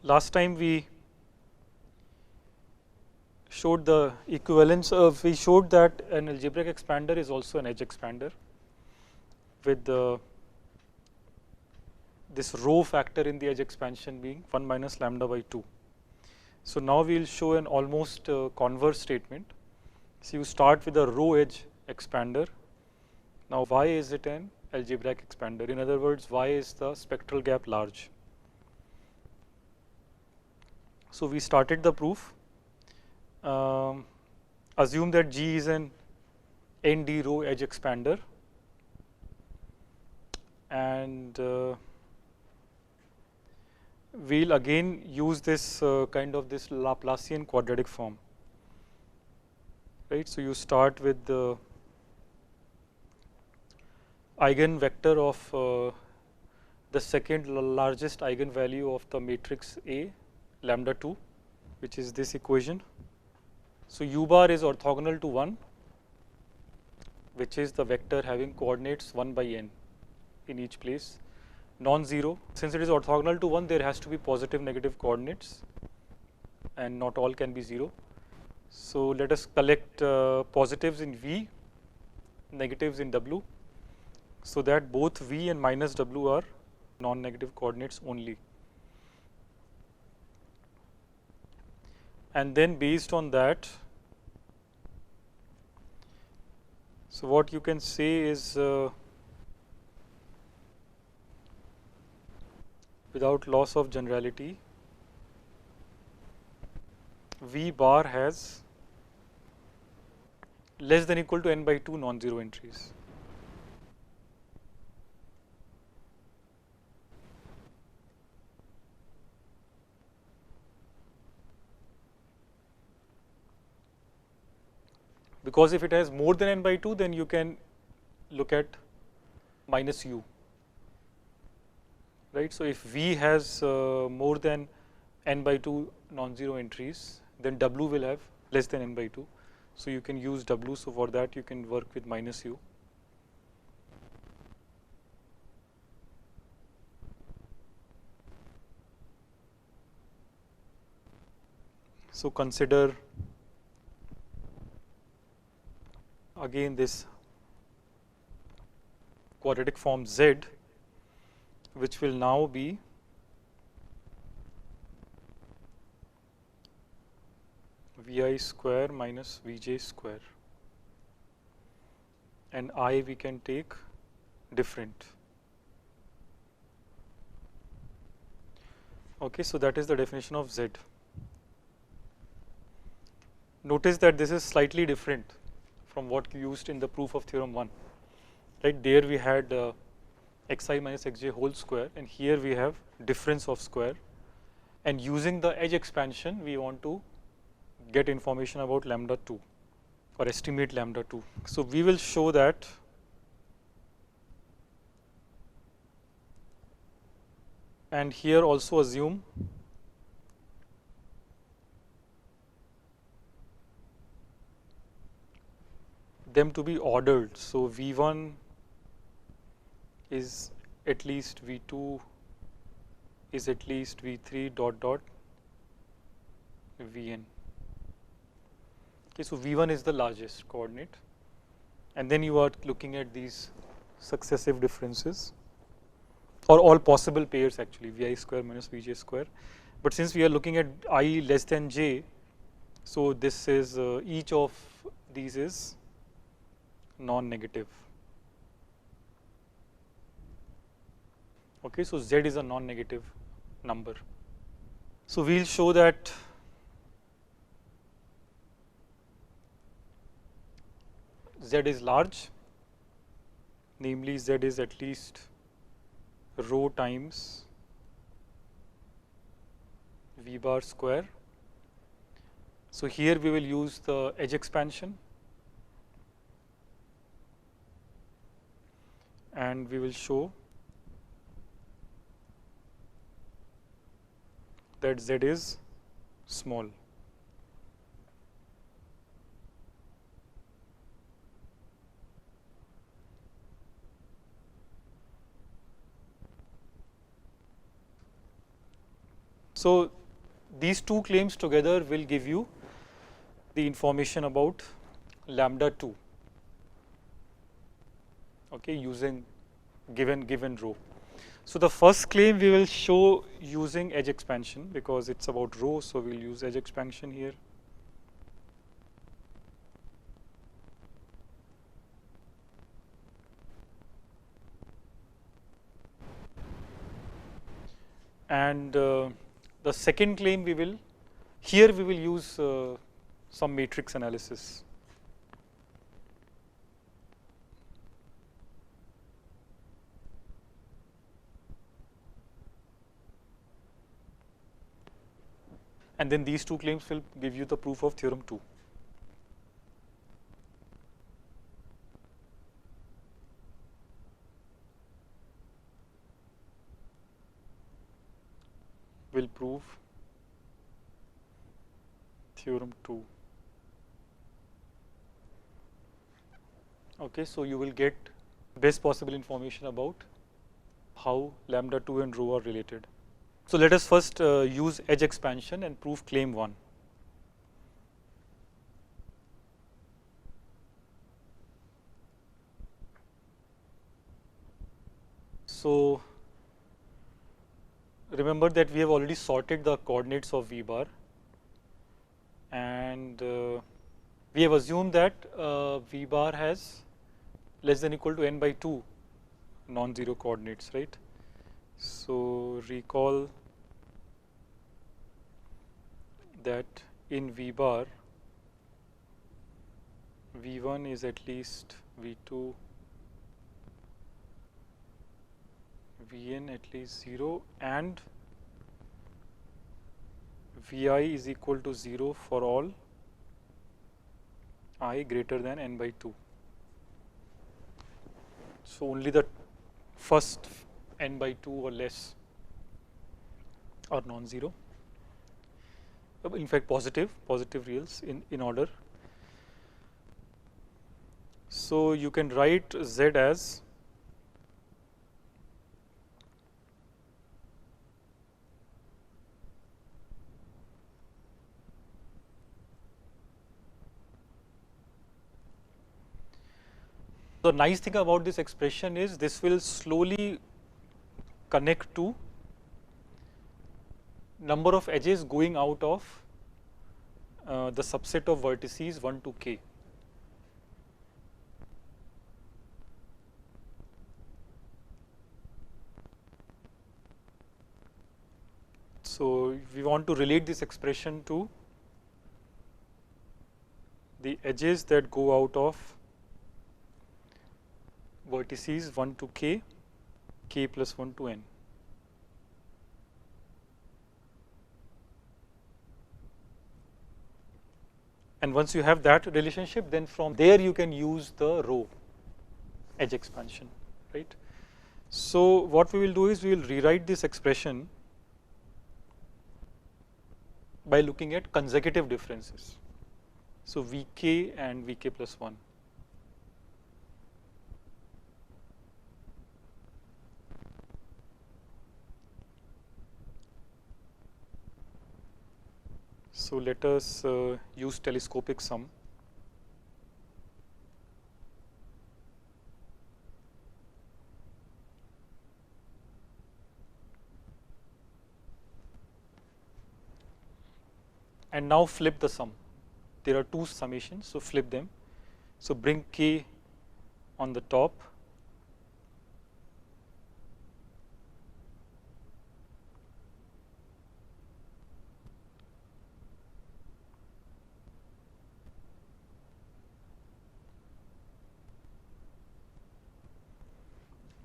last time we showed the equivalence of, we showed that an algebraic expander is also an edge expander with this rho factor in the edge expansion being 1 minus lambda by 2. So now we will show an almost converse statement. So you start with a rho edge expander. Now why is it an algebraic expander? In other words, why is the spectral gap large? So we started the proof. Assume that G is an ND rho edge expander, and we'll again use this kind of this Laplacian quadratic form, right? So you start with the eigenvector of the second largest eigenvalue of the matrix A, lambda 2, which is this equation. So u bar is orthogonal to 1, which is the vector having coordinates 1 by n in each place, non-zero. Since it is orthogonal to 1, there has to be positive negative coordinates, and not all can be 0. So let us collect positives in V, negatives in W, so that both V and minus W are non-negative coordinates only. And then based on that, so what you can say is without loss of generality, V bar has less than equal to n by 2 non-zero entries. Because if it has more than n by 2, then you can look at minus u, right? So if V has more than n by 2 non-zero entries, then W will have less than n by 2. So you can use W. So for that you can work with minus u. So consider again this quadratic form Z, which will now be Vi square minus Vj square, and I we can take different. Okay, so that is the definition of Z. Notice that this is slightly different from what you used in the proof of theorem 1, right? There we had xi minus xj whole square, and here we have difference of square, and using the edge expansion we want to get information about lambda 2 or estimate lambda 2. So we will show that and here also assume them to be ordered. So V1 is at least V2 is at least V3 dot dot Vn. Okay, so V1 is the largest coordinate, and then you are looking at these successive differences, or all possible pairs actually, Vi square minus Vj square. But since we are looking at I less than j, so this is each of these is non-negative. Okay, so Z is a non-negative number. So we'll show that Z is large, namely Z is at least rho times V bar square. So here we will use the edge expansion, and we will show that Z is small. So these two claims together will give you the information about lambda 2, okay, using given rho. So the first claim we will show using edge expansion because it's about rho, so we'll use edge expansion here. And the second claim we will use some matrix analysis. And then these two claims will give you the proof of theorem 2. Will prove theorem 2. Okay, so you will get best possible information about how lambda 2 and rho are related. So let us first use edge expansion and prove claim 1. So remember that we have already sorted the coordinates of V bar, and we have assumed that V bar has less than equal to n by 2 non-zero coordinates, right? So recall that in V bar, V1 is at least V2, Vn at least 0, and Vi is equal to 0 for all I greater than n by 2. So only the first n by 2 or less are non-zero. In fact, positive reals in order. So you can write Z as the nice thing about this expression is this will slowly connect to number of edges going out of the subset of vertices 1 to k. So we want to relate this expression to the edges that go out of vertices 1 to k, k plus 1 to n. And once you have that relationship, then from there you can use the rho edge expansion, right? So what we will do is we will rewrite this expression by looking at consecutive differences. So Vk and Vk plus 1. So let us use telescopic sum. And now flip the sum. There are two summations, so flip them. So bring k on the top,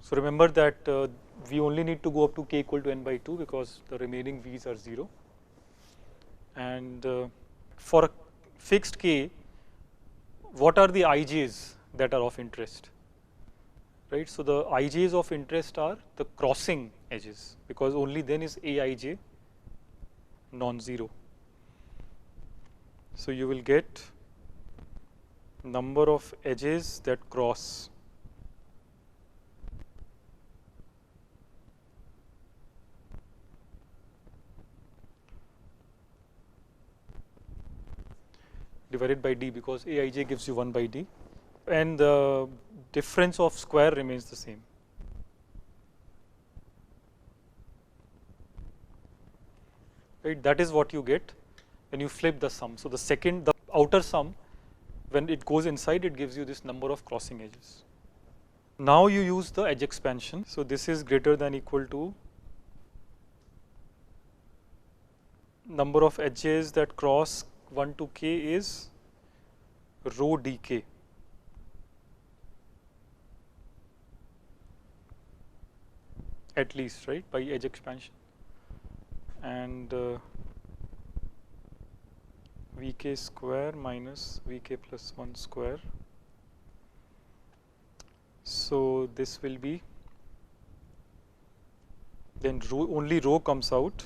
so remember that we only need to go up to k equal to n by 2 because the remaining v's are 0. And for a fixed k, what are the ij's that are of interest, right? So the ij's of interest are the crossing edges because only then is aij non-zero. So you will get number of edges that cross divided by d, because aij gives you 1 by d, and the difference of square remains the same. Right, that is what you get when you flip the sum. So the outer sum, when it goes inside, it gives you this number of crossing edges. Now you use the edge expansion. So this is greater than equal to number of edges that cross 1 to k is rho dk. At least, right, by edge expansion. And vk square minus vk plus 1 square. So this will be, then only rho comes out,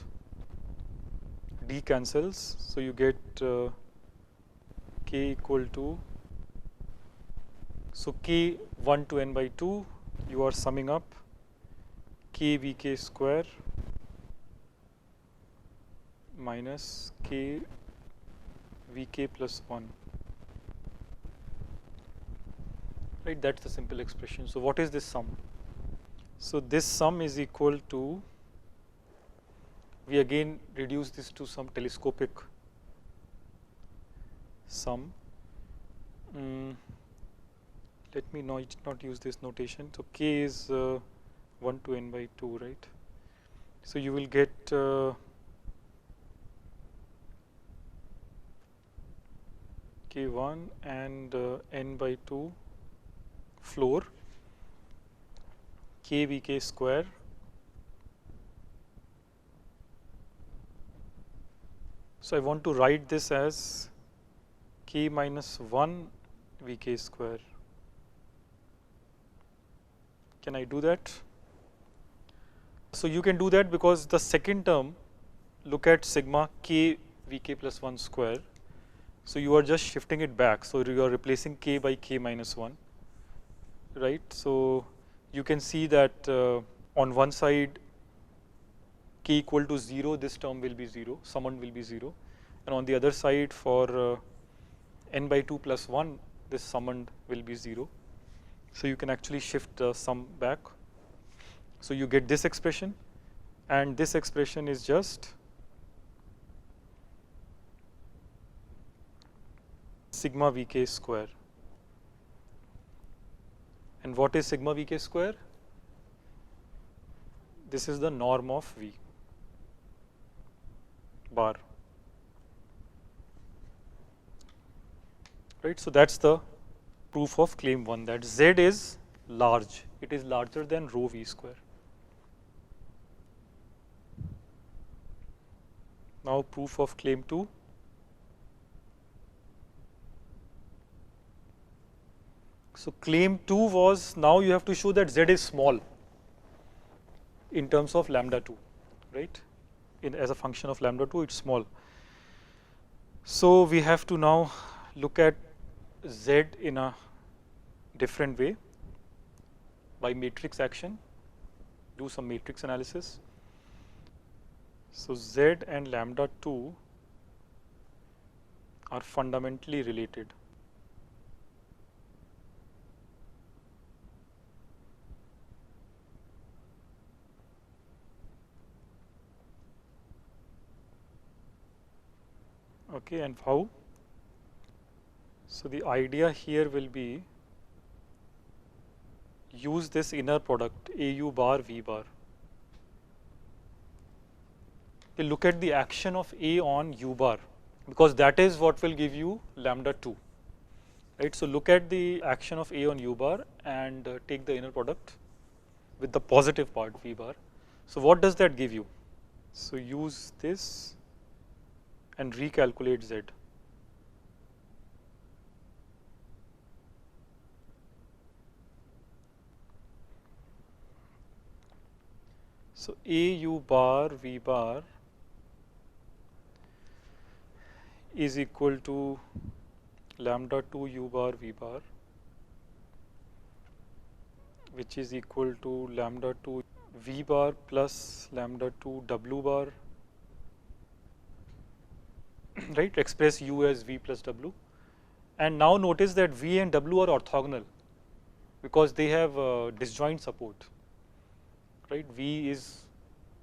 d cancels, so you get k equal to, so k 1 to n by 2, you are summing up k vk square minus k vk plus 1. Right, that's the simple expression. So what is this sum? So this sum is equal to, we again reduce this to some telescopic sum. Let me not use this notation. So k is 1 to n by 2, right? So you will get k1 and n by 2 floor, k vk square so I want to write this as k minus 1 vk square. Can I do that? So you can do that because the second term, look at sigma k vk plus 1 square. So you are just shifting it back. So you are replacing k by k minus 1. Right, so you can see that on one side k equal to 0, this term will be 0, summed will be 0, and on the other side for n by 2 plus 1, this summed will be 0. So you can actually shift the sum back. So you get this expression, and this expression is just sigma vk square. And what is sigma vk square? This is the norm of v bar. Right, so that's the proof of claim 1, that z is large. It is larger than rho v square. Now proof of claim 2. So claim 2 was, now you have to show that z is small in terms of lambda 2, right? As a function of lambda 2, it's small. So we have to now look at z in a different way by matrix action, do some matrix analysis. So z and lambda 2 are fundamentally related. Okay, and how? So the idea here will be, use this inner product AU bar V bar. You look at the action of A on U bar, because that is what will give you lambda 2. Right? So look at the action of A on U bar and take the inner product with the positive part V bar. So what does that give you? So use this and recalculate Z. So AU bar V bar is equal to lambda 2 U bar V bar, which is equal to lambda 2 V bar plus lambda 2 W bar, right? Express U as V plus W. And now notice that V and W are orthogonal because they have disjoint support, right? V is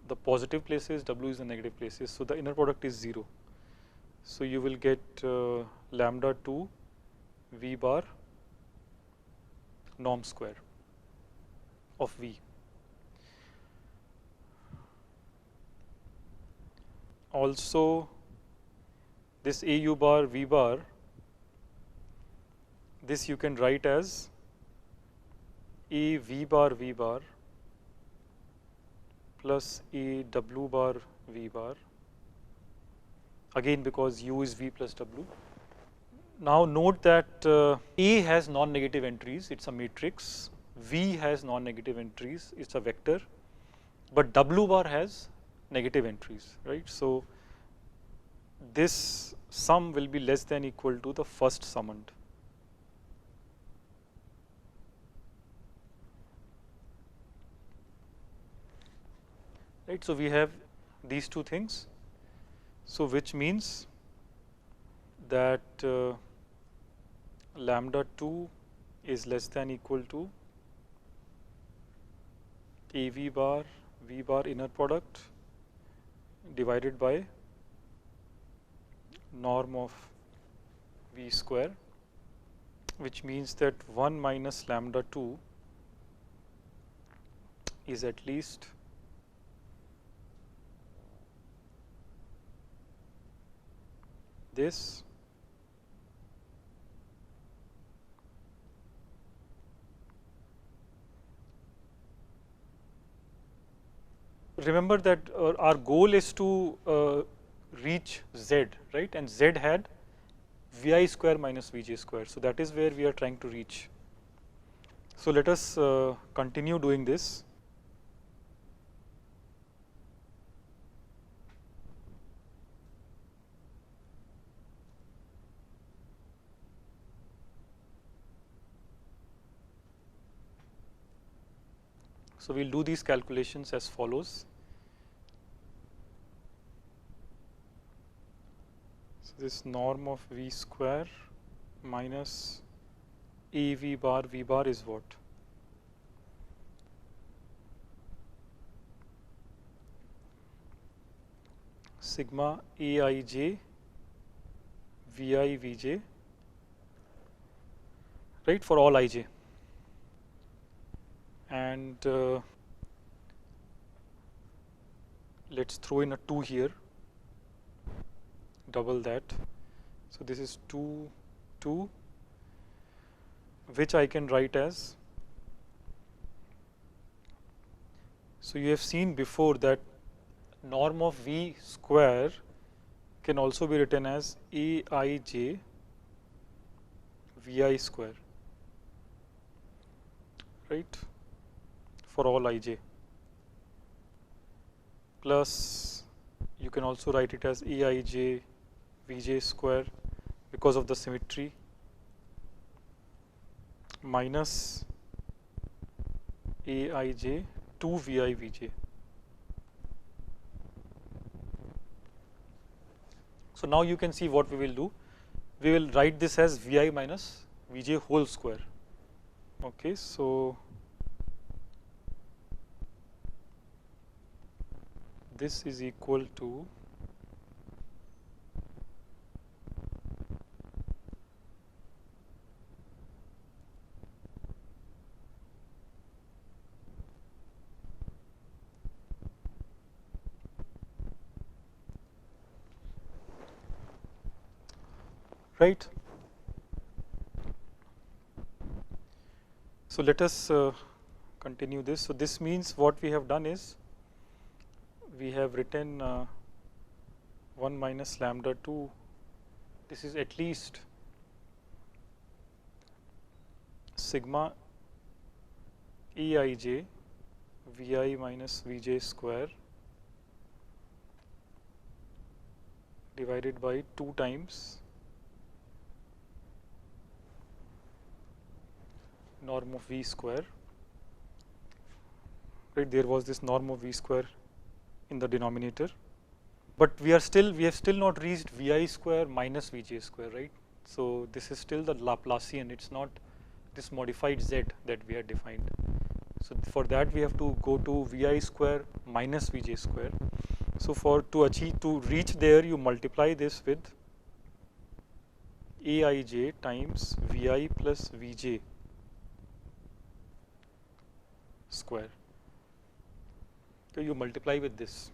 the positive places, W is the negative places, so the inner product is 0. So you will get lambda 2 V bar norm square of V. Also, this AU bar V bar, this you can write as A V bar V bar plus A W bar V bar, again because U is V plus W. Now note that A has non-negative entries, it's a matrix, V has non-negative entries, it's a vector, but W bar has negative entries, right? So this sum will be less than equal to the first summoned. Right, so we have these two things, so which means that lambda 2 is less than equal to AV bar V bar inner product divided by norm of V square, which means that 1 minus lambda 2 is at least this remember that our goal is to reach Z, right? And Z had Vi square minus Vj square. So that is where we are trying to reach. So let us continue doing this. So we'll do these calculations as follows. So this norm of V square minus AV bar V bar is what? Sigma Aij Vi Vj, right, for all ij. And let's throw in a 2 here, double that. So this is 2, 2, which I can write as, so you have seen before that norm of V square can also be written as Aij Vi square, right, for all ij, plus you can also write it as Aij Vj square because of the symmetry, minus Aij 2 Vi Vj. So now you can see what we will do. We will write this as Vi minus Vj whole square. Okay, so this is equal to right. So let us continue this. So this means what we have done is we have written 1 minus lambda 2. This is at least sigma Aij Vi minus Vj square divided by 2 times norm of V square, right? There was this norm of V square in the denominator, but we have still not reached Vi square minus Vj square, right? So this is still the Laplacian, it's not this modified z that we had defined. So for that we have to go to Vi square minus Vj square. So to reach there, you multiply this with Aij times Vi plus Vj square. So you multiply with this,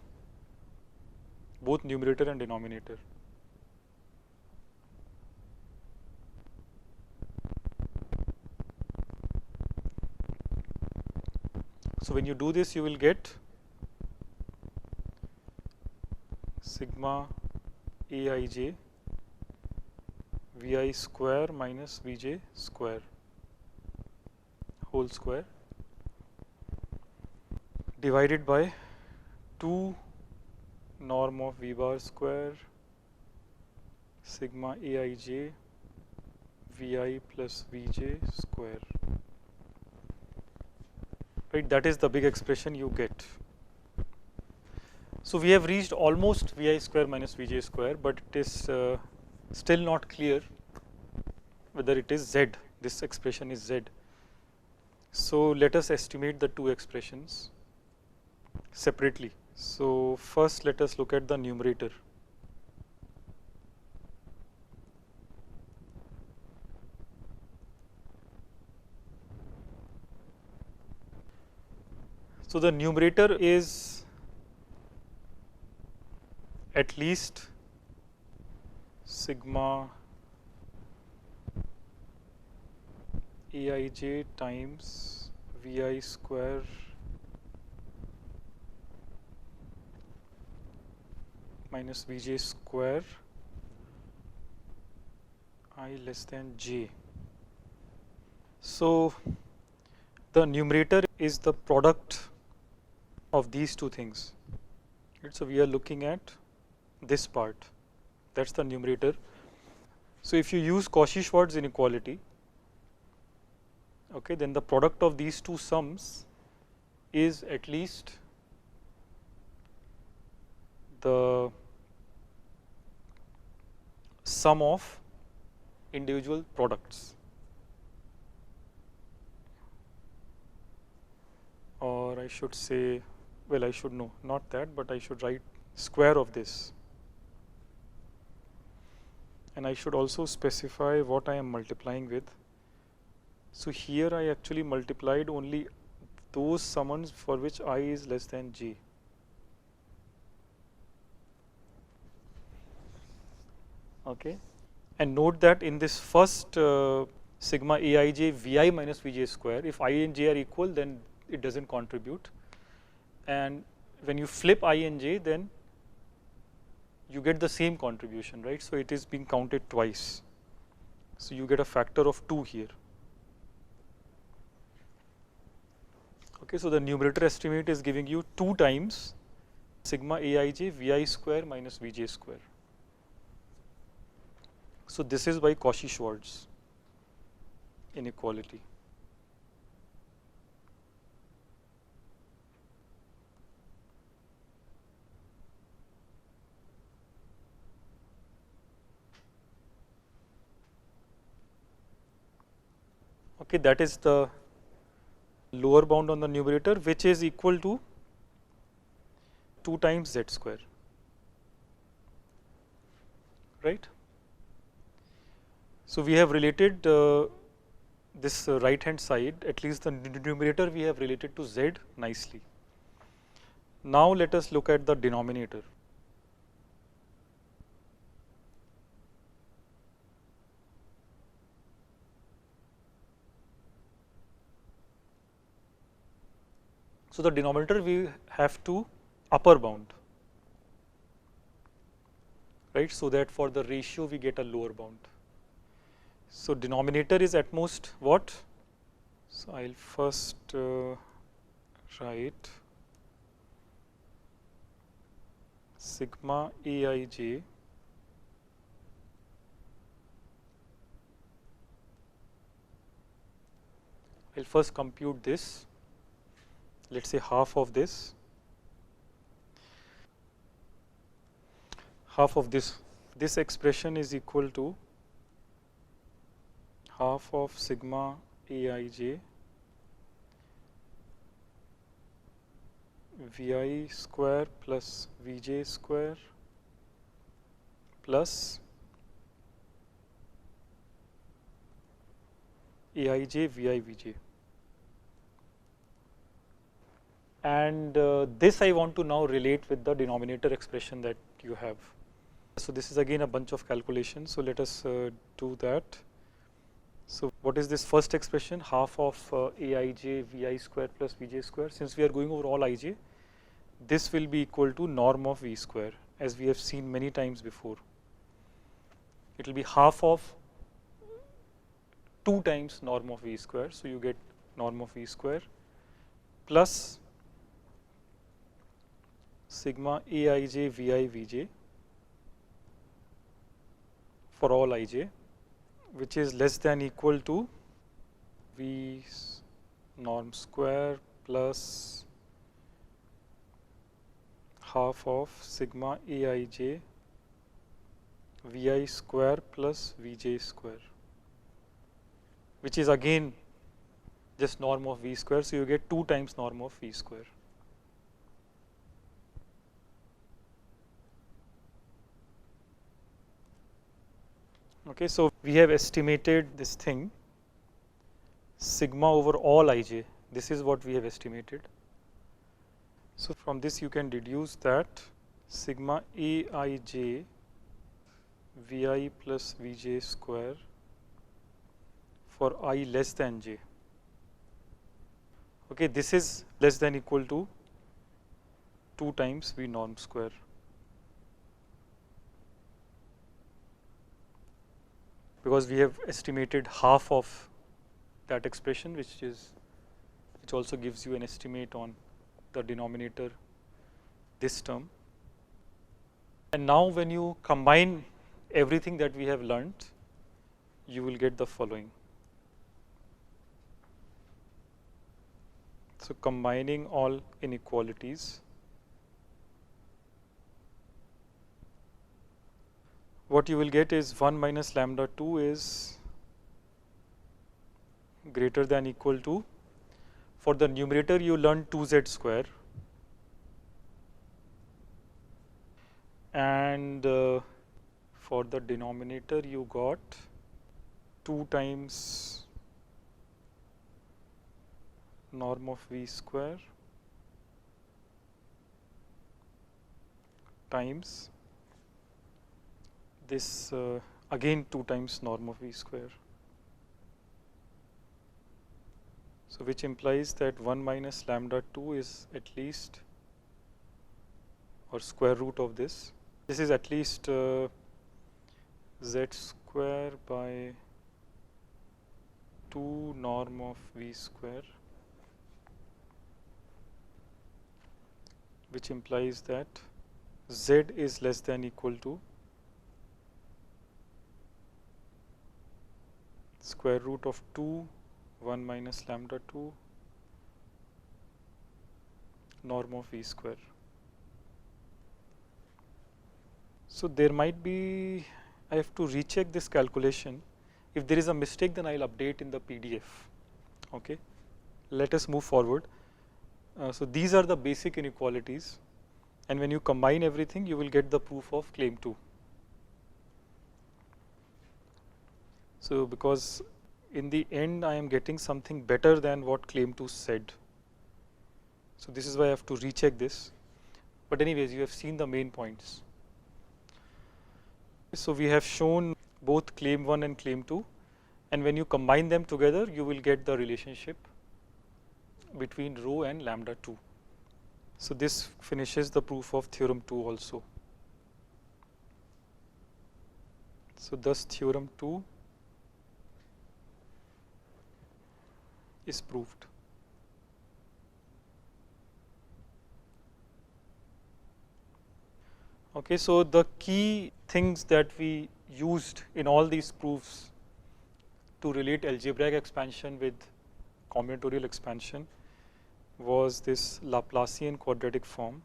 both numerator and denominator. So when you do this, you will get sigma Aij Vi square minus Vj square whole square divided by 2 norm of V bar square sigma Aij Vi plus Vj square. Right, that is the big expression you get. So we have reached almost Vi square minus Vj square, but it is still not clear whether it is z. This expression is z. So let us estimate the two expressions separately. So first let us look at the numerator. So the numerator is at least sigma Aij times Vi square minus Vj square I less than j. So the numerator is the product of these two things. Right, so we are looking at this part, that's the numerator. So if you use Cauchy-Schwarz inequality, okay, then the product of these two sums is at least the sum of individual products, or I should say, well, I should know, not that, but I should write square of this, and I should also specify what I am multiplying with. So here I actually multiplied only those summands for which I is less than j. Okay, and note that in this first sigma Aij Vi minus Vj square, if I and j are equal, then it doesn't contribute, and when you flip I and j, then you get the same contribution, right? So it is being counted twice. So you get a factor of 2 here. Okay, so the numerator estimate is giving you 2 times sigma Aij Vi square minus Vj square. So this is by Cauchy-Schwarz inequality. Okay, that is the lower bound on the numerator, which is equal to 2 times z square, right? So we have related this right hand side, at least the numerator we have related to z nicely. Now let us look at the denominator. So the denominator we have to upper bound, right? So that for the ratio we get a lower bound. So denominator is at most what? So I'll first write sigma Aij I'll first compute this, let's say half of this, this expression is equal to half of sigma aij vi square plus vj square plus aij vi vj. And this I want to now relate with the denominator expression that you have. So this is again a bunch of calculations. So let us do that. So what is this first expression? Half of aij vi square plus vj square. Since we are going over all ij, this will be equal to norm of v square, as we have seen many times before. It will be half of 2 times norm of v square. So you get norm of v square plus sigma aij vi vj for all ij, which is less than equal to v norm square plus half of sigma aij vi square plus vj square, which is again just norm of v square. So you get 2 times norm of v square. Okay, so we have estimated this thing sigma over all ij. This is what we have estimated. So from this you can deduce that sigma aij vi plus vj square for I less than j. Okay, this is less than equal to 2 times v norm square. Because we have estimated half of that expression, which also gives you an estimate on the denominator, this term. And now when you combine everything that we have learnt, you will get the following. So combining all inequalities, what you will get is 1 minus lambda 2 is greater than equal to, for the numerator you learn 2z square, and for the denominator you got 2 times norm of v square times this again 2 times norm of v square. So which implies that 1 minus lambda 2 is at least, or square root of this. This is at least z square by 2 norm of v square, which implies that z is less than equal to square root of 2 1 minus lambda 2 norm of v square. So there might be, I have to recheck this calculation. If there is a mistake, then I'll update in the PDF. Okay, let us move forward. So these are the basic inequalities, and when you combine everything, you will get the proof of claim 2. So because in the end I am getting something better than what claim 2 said. So this is why I have to recheck this. But anyways, you have seen the main points. So we have shown both claim 1 and claim 2, and when you combine them together, you will get the relationship between rho and lambda 2. So this finishes the proof of theorem 2 also. So thus theorem 2 is proved. Okay, so the key things that we used in all these proofs to relate algebraic expansion with combinatorial expansion was this Laplacian quadratic form,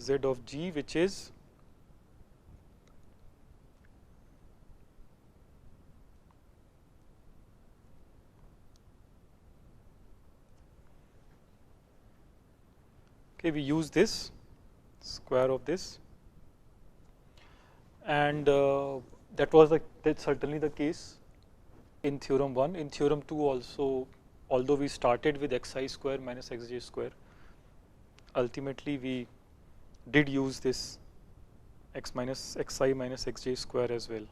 z of g, which is okay, we use this square of this, and that was that's certainly the case in theorem 1. In theorem 2 also, although we started with xi square minus xj square, ultimately we did use this xi minus xj square as well.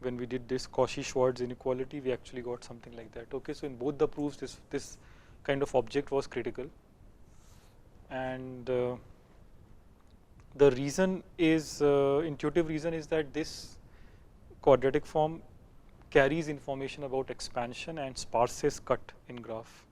When we did this Cauchy-Schwarz inequality, we actually got something like that. Okay, so in both the proofs, this kind of object was critical, and the reason is intuitive reason is that this quadratic form carries information about expansion and sparses cut in graph.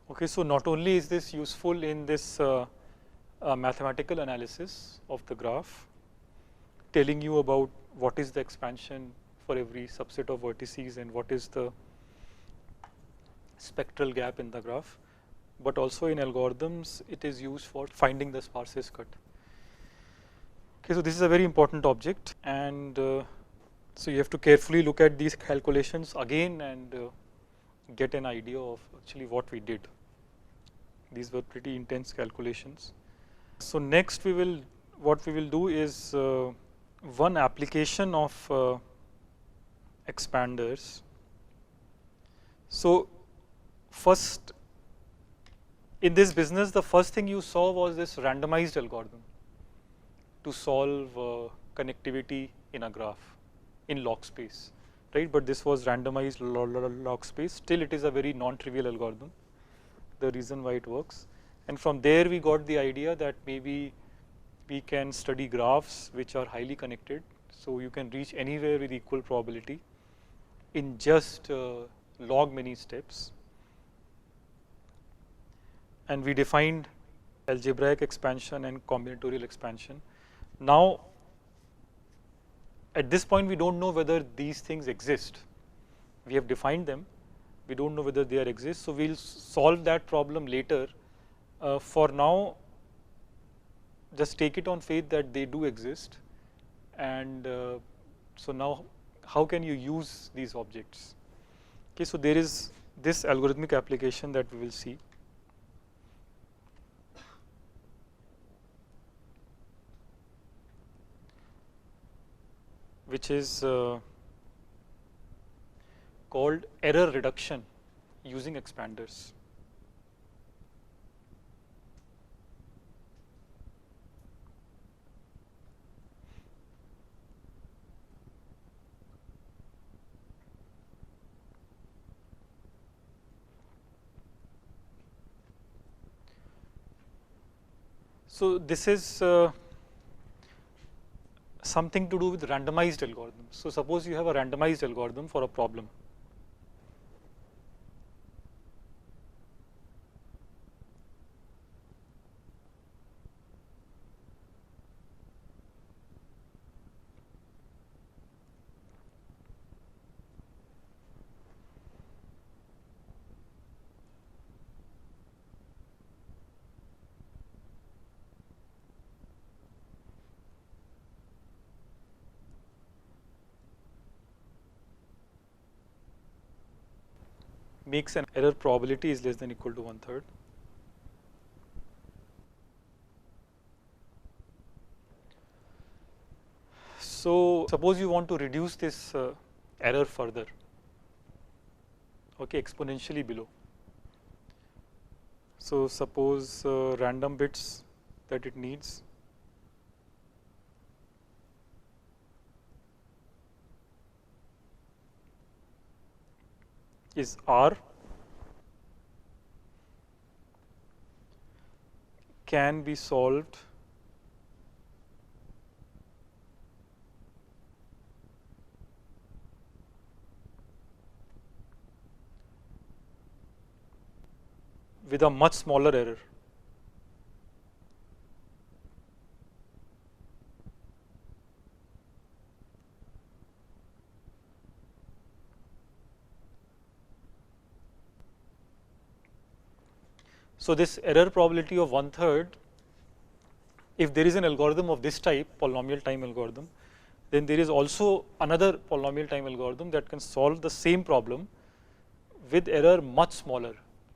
Okay, so not only is this useful in this mathematical analysis of the graph, telling you about what is the expansion for every subset of vertices and what is the spectral gap in the graph, but also in algorithms it is used for finding the sparses cut. Okay, so this is a very important object, and so you have to carefully look at these calculations again and get an idea of actually what we did. These were pretty intense calculations. So next what we will do is one application of expanders. So first, in this business, the first thing you saw was this randomized algorithm to solve connectivity in a graph in log space, right? But this was randomized log space. Still, it is a very non-trivial algorithm, the reason why it works. And from there, we got the idea that maybe we can study graphs which are highly connected. So you can reach anywhere with equal probability in just log many steps. And we defined algebraic expansion and combinatorial expansion. Now, at this point, we don't know whether these things exist. We have defined them. We don't know whether they exist. So we'll solve that problem later. For now, just take it on faith that they do exist. And so now, how can you use these objects? Okay, so there is this algorithmic application that we will see. Which is called error reduction using expanders. So this is something to do with randomized algorithms. So suppose you have a randomized algorithm for a problem. Makes an error probability is less than equal to 1/3. So suppose you want to reduce this error further, okay, exponentially below. So suppose random bits that it needs is R, can be solved with a much smaller error. So this error probability of 1/3, if there is an algorithm of this type, polynomial time algorithm, then there is also another polynomial time algorithm that can solve the same problem with error much smaller,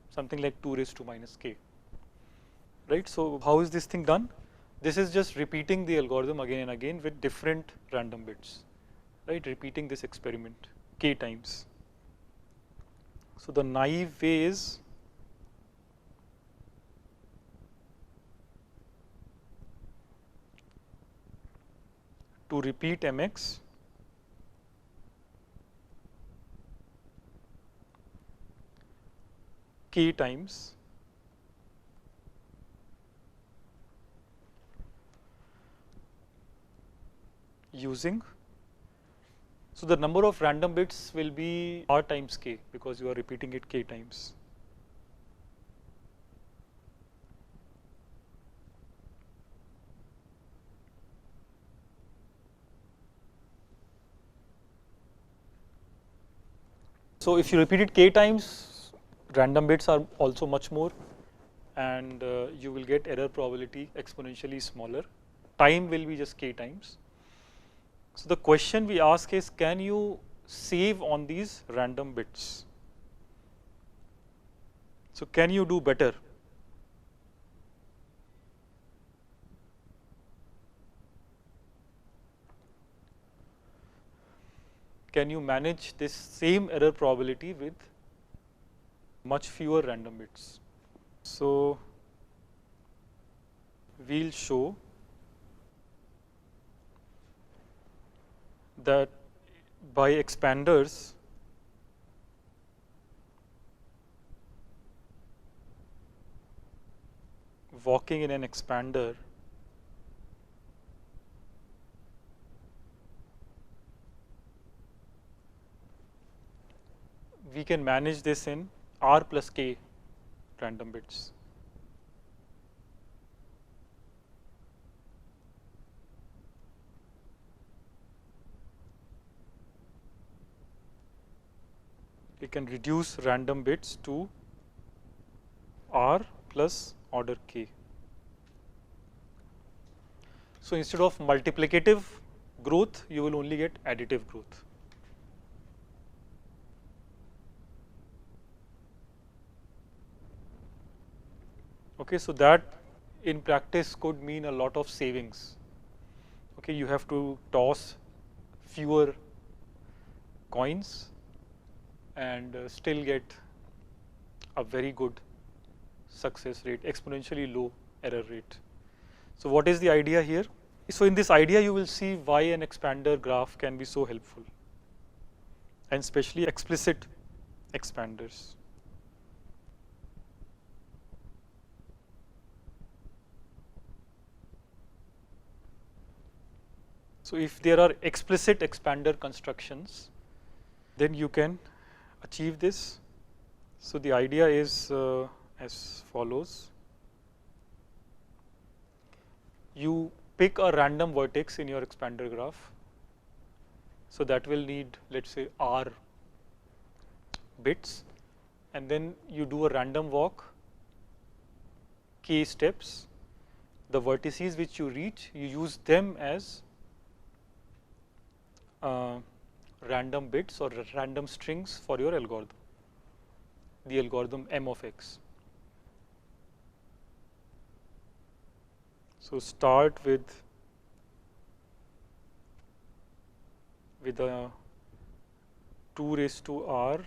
something like 2 raised to minus k. Right? So how is this thing done? This is just repeating the algorithm again and again with different random bits, right? Repeating this experiment k times. So the naive way is to repeat mx k times using, so the number of random bits will be r times k because you are repeating it k times. So if you repeat it k times, random bits are also much more, and you will get error probability exponentially smaller. Time will be just k times. So the question we ask is, can you save on these random bits? So can you do better? Can you manage this same error probability with much fewer random bits? So we'll show that by expanders, walking in an expander, we can manage this in r plus k random bits. We can reduce random bits to r plus order k. So instead of multiplicative growth, you will only get additive growth. Okay, so that in practice could mean a lot of savings. Okay, you have to toss fewer coins and still get a very good success rate, exponentially low error rate. So what is the idea here? So in this idea, you will see why an expander graph can be so helpful, and especially explicit expanders. So if there are explicit expander constructions, then you can achieve this. So the idea is as follows. You pick a random vertex in your expander graph. So that will need, let's say, r bits, and then you do a random walk, k steps. The vertices which you reach, you use them as random bits or random strings for your algorithm, the algorithm m of x. So start with a 2 raised to r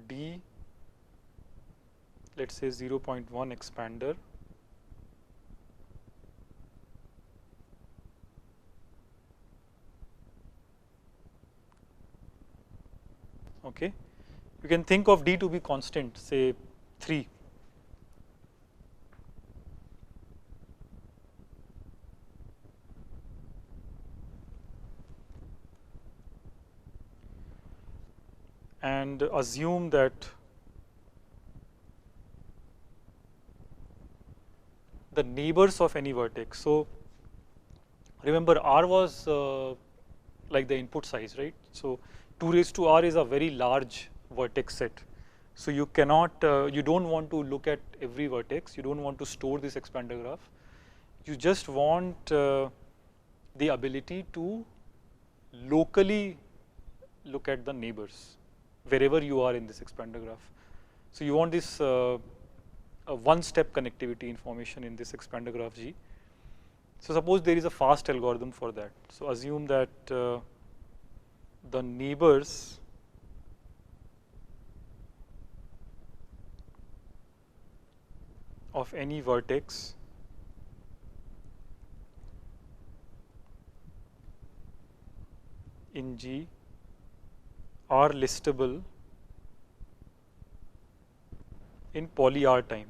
d, let's say 0.1 expander, okay. You can think of d to be constant, say 3. And assume that the neighbors of any vertex. So remember R was like the input size, right? So 2 raised to R is a very large vertex set. So you cannot, you don't want to look at every vertex. You don't want to store this expander graph. You just want the ability to locally look at the neighbors wherever you are in this expander graph. So you want this one-step connectivity information in this expander graph G. So suppose there is a fast algorithm for that. So assume that the neighbors of any vertex in G are listable in poly R time.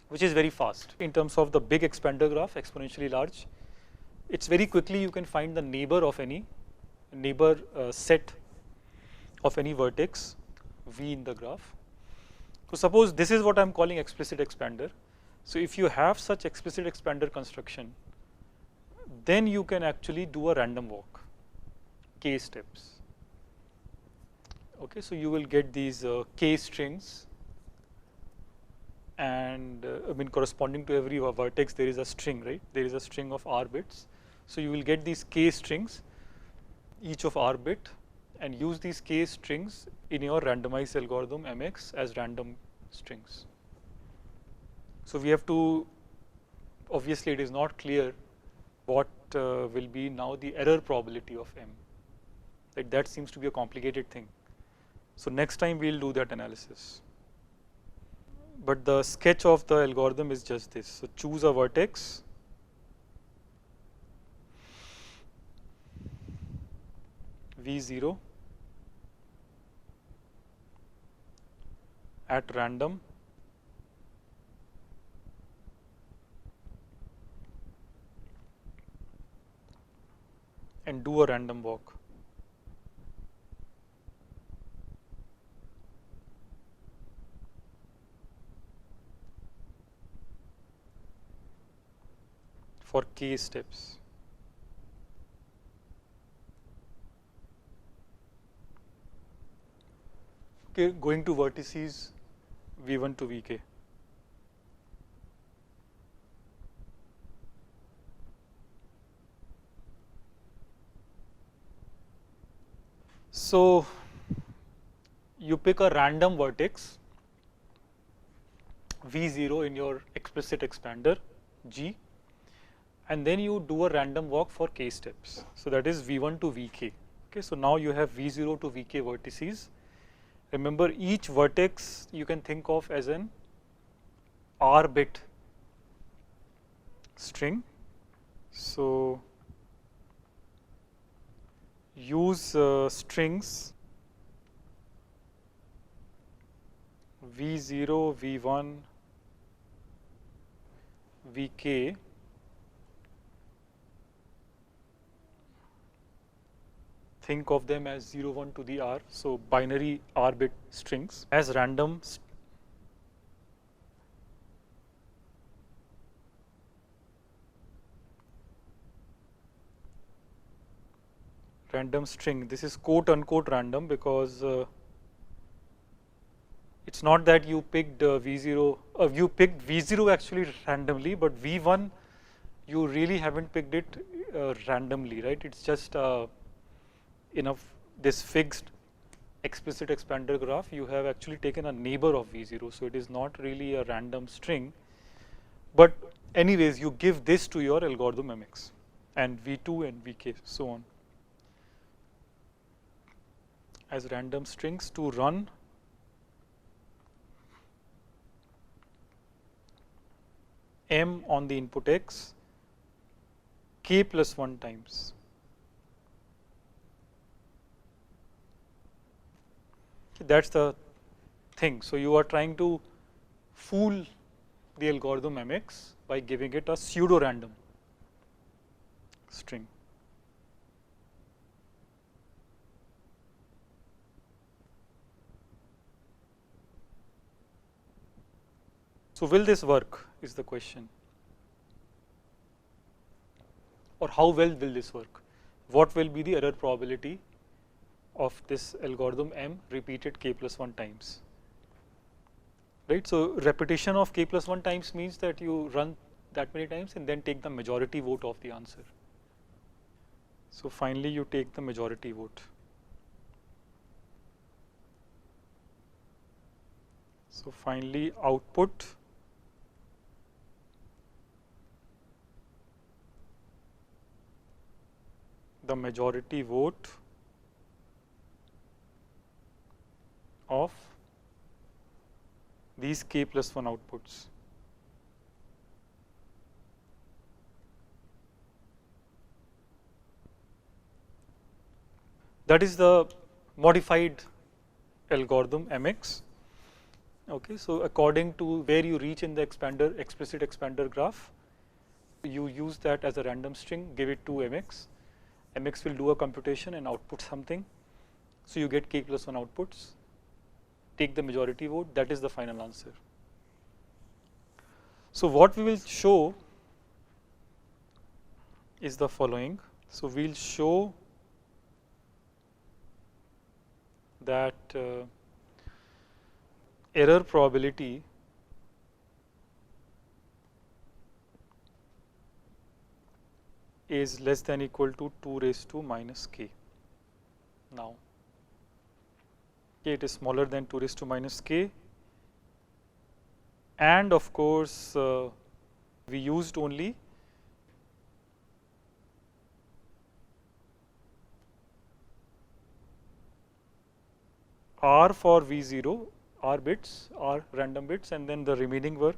Which is very fast in terms of the big expander graph, exponentially large. It's very quickly you can find the neighbor of any neighbor set of any vertex V in the graph. So suppose this is what I'm calling explicit expander. So if you have such explicit expander construction, then you can actually do a random walk, k steps. Okay, so you will get these k strings, and I mean corresponding to every vertex there is a string, right? There is a string of R bits. So you will get these k strings, each of R bit, and use these k strings in your randomized algorithm MX as random strings. So we have to, obviously it is not clear what will be now the error probability of M. Like that seems to be a complicated thing. So next time we'll do that analysis. But the sketch of the algorithm is just this. So choose a vertex, V0 at random, and do a random walk. For k steps. Okay, going to vertices V1 to Vk. So you pick a random vertex V0 in your explicit expander G, and then you do a random walk for k steps. So that is V1 to Vk. Okay, so now you have V0 to Vk vertices. Remember, each vertex you can think of as an R bit string. So use strings V0, V1, Vk think of them as 0, 1 to the R, so binary R bit strings as random string. This is quote unquote random because it's not that you picked V0, you picked V0 actually randomly, but V1 you really haven't picked it randomly, right? It's just enough this fixed explicit expander graph, you have actually taken a neighbor of V0, so it is not really a random string. But anyways, you give this to your algorithm MX and V2 and Vk, so on, as random strings to run M on the input X k plus 1 times. That's the thing. So you are trying to fool the algorithm MX by giving it a pseudo random string. So will this work is the question, or how well will this work? What will be the error probability of this algorithm M repeated k plus 1 times? Right. So repetition of k plus 1 times means that you run that many times and then take the majority vote of the answer. So finally you take the majority vote. So finally output the majority vote of these k plus 1 outputs. That is the modified algorithm MX. Okay, so according to where you reach in the expander, explicit expander graph, you use that as a random string, give it to MX. MX will do a computation and output something. So you get k plus 1 outputs, take the majority vote, that is the final answer. So what we will show is the following. So we'll show that error probability is less than equal to 2 raised to minus k. Now, it is smaller than 2 raised to minus k, and of course we used only R for V0, R bits, R random bits, and then the remaining were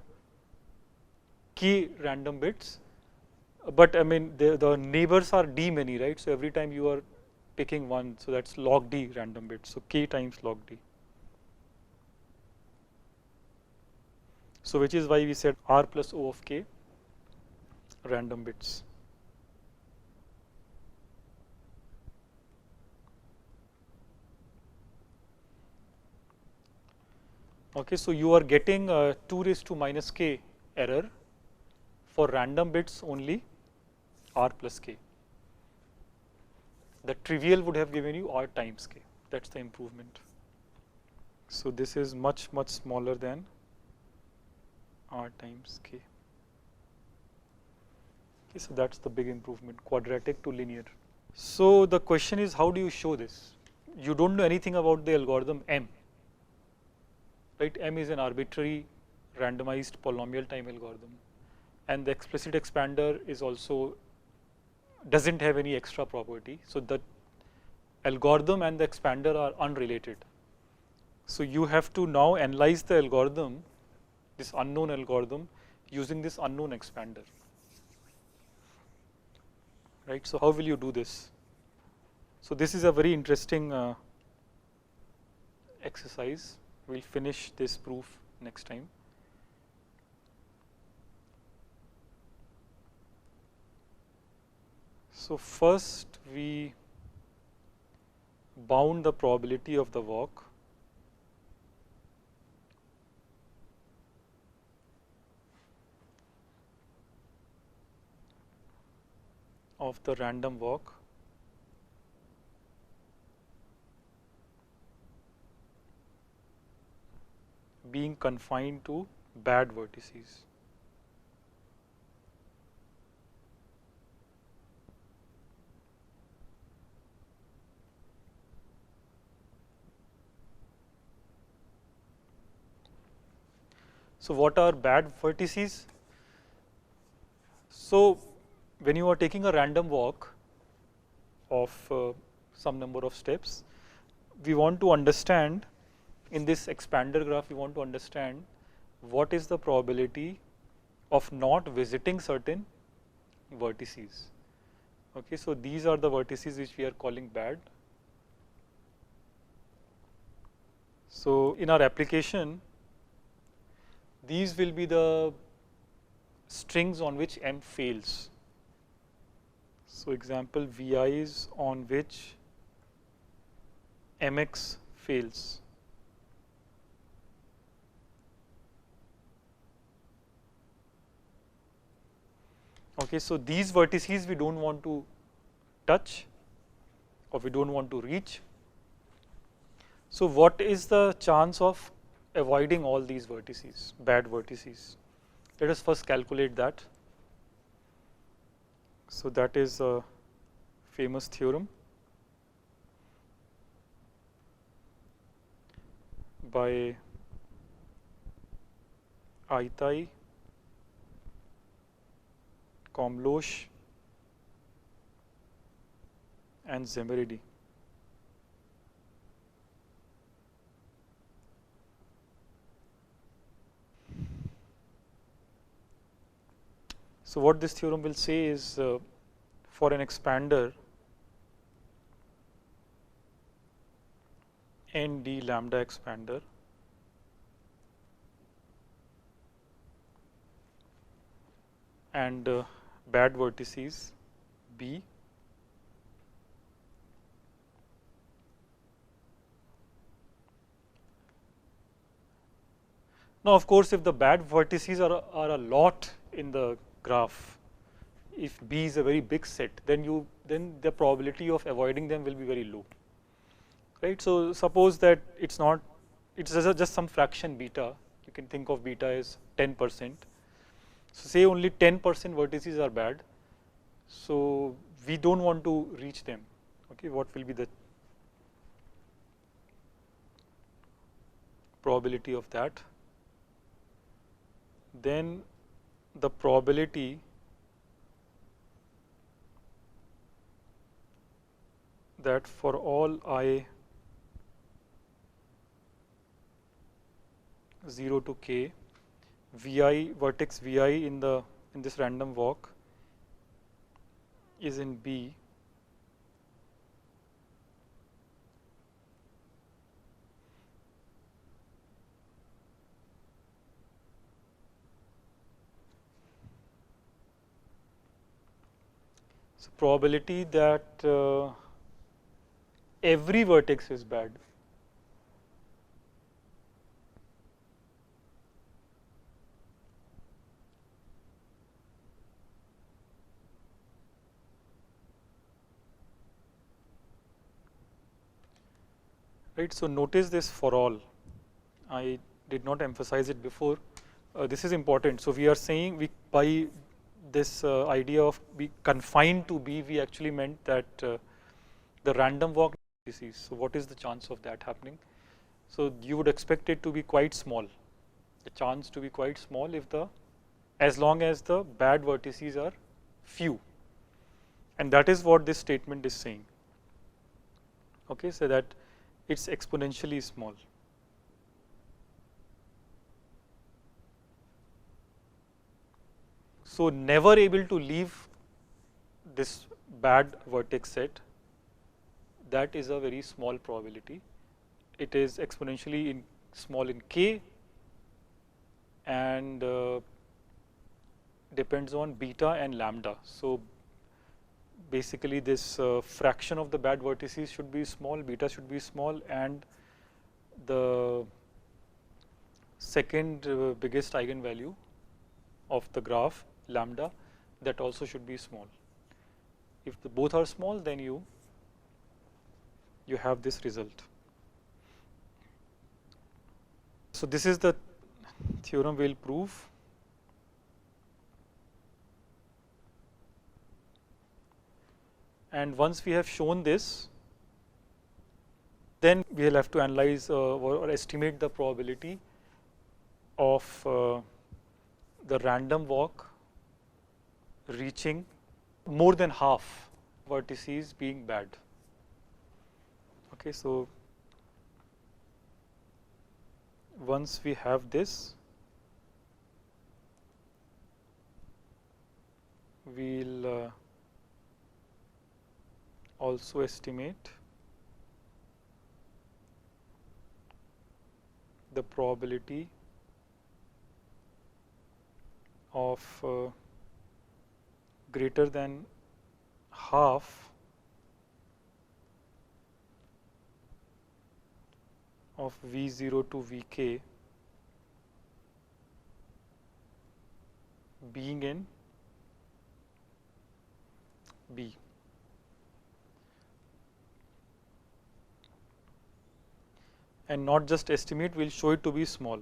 k random bits. But I mean the neighbors are d many, right? So every time you are picking one, so that's log d random bits. So k times log d. So which is why we said R plus O of k random bits. Okay, so you are getting 2 raised to minus k error for random bits only R plus k. The trivial would have given you R times k. That's the improvement. So this is much smaller than R times k. Okay, so that's the big improvement, quadratic to linear. So the question is, how do you show this? You don't know anything about the algorithm M. Right, M is an arbitrary randomized polynomial time algorithm, and the explicit expander is also doesn't have any extra property. So the algorithm and the expander are unrelated. So you have to now analyze the algorithm, this unknown algorithm, using this unknown expander. Right. So how will you do this? So this is a very interesting exercise. We'll finish this proof next time. So first we bound the probability of the walk of the random walk being confined to bad vertices. So what are bad vertices? So when you are taking a random walk of some number of steps, we want to understand in this expander graph, we want to understand what is the probability of not visiting certain vertices. Okay, so these are the vertices which we are calling bad. So in our application, these will be the strings on which M fails. So example, VIs on which MX fails. Okay, so these vertices we don't want to touch or we don't want to reach. So what is the chance of avoiding all these vertices, bad vertices? Let us first calculate that. So that is a famous theorem by Aitai, Komlosh and Zemeridi. So what this theorem will say is for an expander n d lambda expander and bad vertices B now of course if the bad vertices are a lot in the graph, if B is a very big set, then the probability of avoiding them will be very low, right? So suppose that it's just some fraction beta, you can think of beta as 10%. So say only 10% vertices are bad, so we don't want to reach them. Okay, what will be the probability of that? Then the probability that for all I 0 to k, Vi vertex Vi in this random walk is in B so probability that every vertex is bad right. So notice this for all, I did not emphasize it before, this is important. So we are saying we by this idea of be confined to B, we actually meant that the random walk disease. So what is the chance of that happening? So you would expect it to be quite small, the chance to be quite small if as long as the bad vertices are few, and that is what this statement is saying. Okay, so that it's exponentially small. So never able to leave this bad vertex set, that is a very small probability. It is exponentially small in k and depends on beta and lambda. So basically this fraction of the bad vertices should be small, beta should be small, and the second biggest eigenvalue of the graph lambda, that also should be small. If both are small, then you have this result. So this is the theorem we'll prove. And once we have shown this, then we'll have to analyze or estimate the probability of the random walk reaching more than half vertices being bad. Okay, so once we have this, we'll also estimate the probability of greater than half of V0 to Vk being in B. And not just estimate, we'll show it to be small.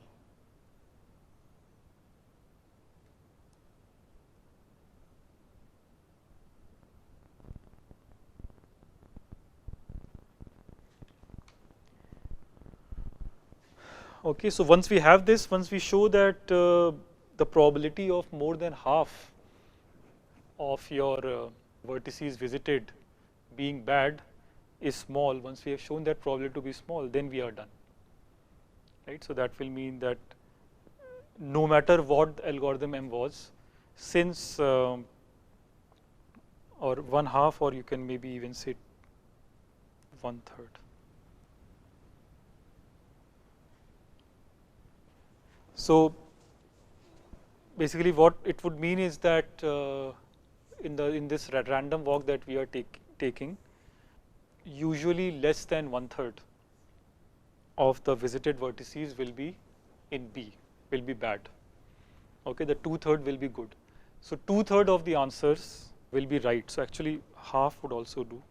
Okay, so once we have this, once we show that the probability of more than half of your vertices visited being bad is small, once we have shown that probability to be small, then we are done. Right? So that will mean that no matter what the algorithm M was, since or 1/2, or you can maybe even say 1/3. So basically what it would mean is that in this random walk that we are taking, usually less than 1/3 of the visited vertices will be in B, will be bad. Okay, the 2/3 will be good. So 2/3 of the answers will be right. So actually half would also do.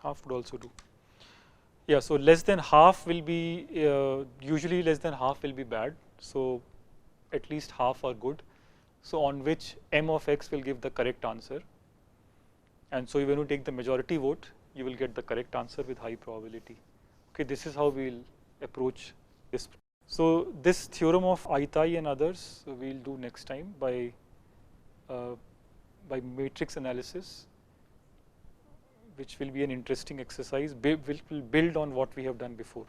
Half would also do. Yeah, so less than half will be, usually less than half will be bad. So at least half are good. So on which M of X will give the correct answer. And so when you take the majority vote, you will get the correct answer with high probability. Okay, this is how we'll approach this. So this theorem of Aitai and others we'll do next time by matrix analysis, which will be an interesting exercise. Will build on what we have done before.